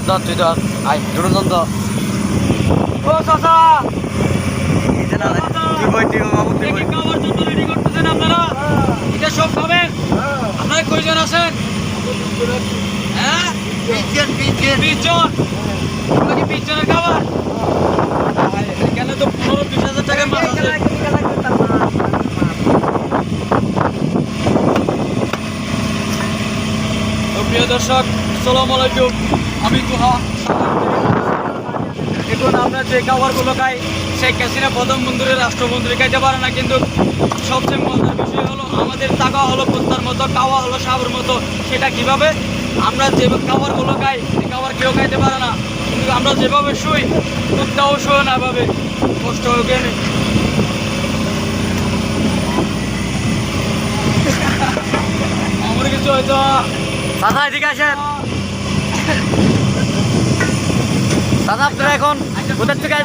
ধর তুই ধর আই দুজন ধর ও চাচা তুই বই তুই মামু তুই বই খাবার জন্য রেডি করতেছেন আপনারা এটা সব খাবেন আপনারা কয়জন আছেন হ্যাঁ 20 জন কি 20 জনের খাবার এখানে তো 15-20 হাজার টাকার মাছ আছে তো প্রিয় দর্শক আসসালামু আলাইকুম আমি তুহা এখন আমরা যে খাবারগুলো খাই শেখ হাসিনা প্রধানমন্ত্রী রাষ্ট্রমন্ত্রী খাইতে পারে না কিন্তু সবচেয়ে মজার বিষয় হলো আমাদের টাকা হলো কুত্তার মতো খাওয়া হলো সাবুর মতো সেটা কিভাবে আমরা যে খাবারগুলো খাই সেই খাবার কেউ খাইতে পারে না কিন্তু আমরা যেভাবে শুই কুত্তাও শুয়ে না এভাবে কষ্ট হয়ে নেই আমার কিছু হয়তো চাচা এদিকে আসেন চাচা আপনারা এখন কোথার থেকে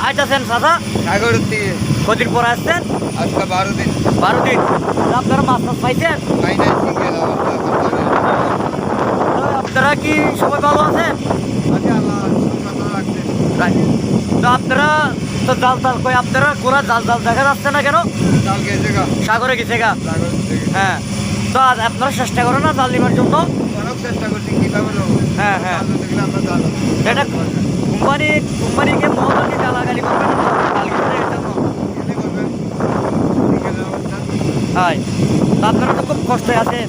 আইতেছেন চাচা সাগরের থেকে কদিন পরে আসছেন আজকে 12 দিন 12 দিন আপনারা মাছ টাছ পাইছেন ফাইনাল সিঙ্গেল আপনারা কি সবাই ভালো আছেন তো আপনারা তো জাল জাল কই আপনারা কোরা জাল জাল দেখা যাচ্ছে না কেন চাল গেছে গা সাগরে গেছে গা সাগর থেকে হ্যাঁ তো আজ আপনারা চেষ্টা করেন না জাল নেবার জন্য অনেক চেষ্টা করছি কিভাবে নেবো হ্যাঁ হ্যাঁ দেখলে আমরা জাল এটা কোম্পানিকে মহামারী গালাগালি করবেন না জাল গেছে এর জন্য কি করবেন সিঙ্গেল হাই তো আপনারা তো খুব কষ্টে আছেন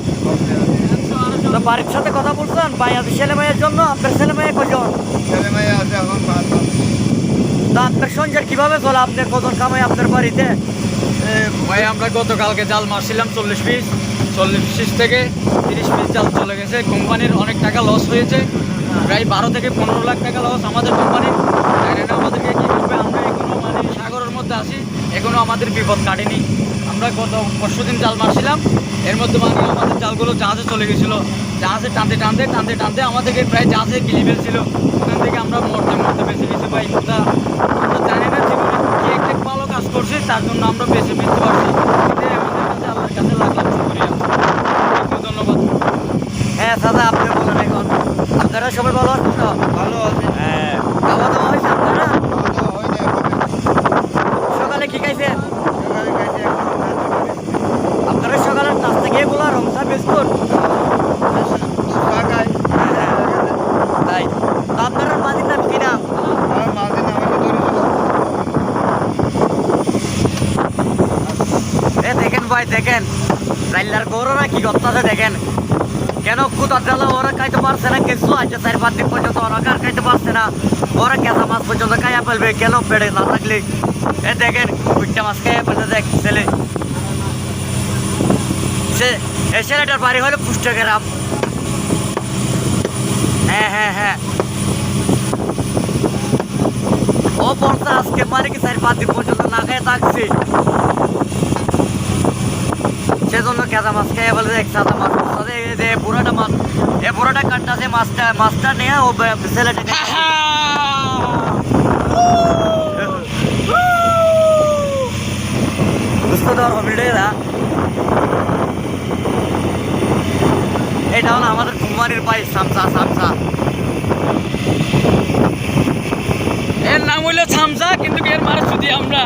তো বাড়ির সাথে কথা বলছেন ভাই আজ ছেলে মেয়ের জন্য আপনার ছেলে মেয়ে কজন ছেলে মেয়ে আছে এখন ভাত তা আপনার সংসার কিভাবে চলে আপনার কজন কামাই আপনার বাড়িতে ভাই আমরা গতকালকে জাল মারছিলাম 40 পিস থেকে 30 পিস জাল চলে গেছে কোম্পানির অনেক টাকা লস হয়েছে প্রায় 12 থেকে 15 লাখ টাকা লস আমাদের কোম্পানির জানি না আমাদেরকে কী করবে আমরা এখনও মানে সাগরের মধ্যে আছি এখনও আমাদের বিপদ কাটেনি আমরা গত পরশুদিন জাল মারছিলাম এর মধ্যে মানে আমাদের জালগুলো জাহাজে চলে গেছিলো জাহাজে টানতে আমাদেরকে প্রায় জাহাজে গিলি ফেলছিল ওখান থেকে আমরা মরতে বেঁচে গেছি ভাই ওটা আমরা জানি না জীবনে কি একটা ভালো কাজ করছি তার জন্য আমরা বেঁচে ফিরতে পারছি এটাই আমাদের কাছে আল্লাহর কাছে লাখ লাখ শুকরিয়া ধন্যবাদ হ্যাঁ দাদা আপনি বলেন এখন আপনারা সবাই ভালো আছেন তো ভালো আছে হ্যাঁ খাওয়া দাওয়া হয়েছে আপনারা হয় না সকালে কি খাইছেন সকালে খাইছি এখন আপনারা সকালে নাস্তা খেয়ে বলা রমসা বিস্কুট শাকাই তাই তো আপনারা মাঝির নাম কি নাম আর মাঝে নামাকে ধরেছিল দেখেন ভাই দেখেন রাইলার গৌররা কি করতেছে দেখেন কেন কুতার জ্বালা ওরা খাইতে পারছে না কিছু আছে 4-5 দিন পর্যন্ত ওরা কার খাইতে পারছে না ওরা কেঁচা মাছ পর্যন্ত খাইয়া ফেলবে কেন পেড়ে না থাকলে দেখেন কুইটা মাছ খাইয়া ফেলতে দেখ ছেলে এই ছেলেটার বাড়ি হলো পুষ্টগ্রাম হ্যাঁ ও পড়তে আজকে মানে কি 4-5 দিন পর্যন্ত না খাইয়া থাকছে সেজন্য কেঁচা মাছ খাইয়া বলে এক সাদা মাছ পুরাটা মাছ এ পুরাটা কাটতেছে মাছটা নিয়ে ও ছেলেটাকে বুঝতে দেওয়ার ভিডিওটা এটা হলো আমাদের কুমারের ভাই সামসা এর নাম হইলো ছামসা কিন্তু এর মারা শুধু আমরা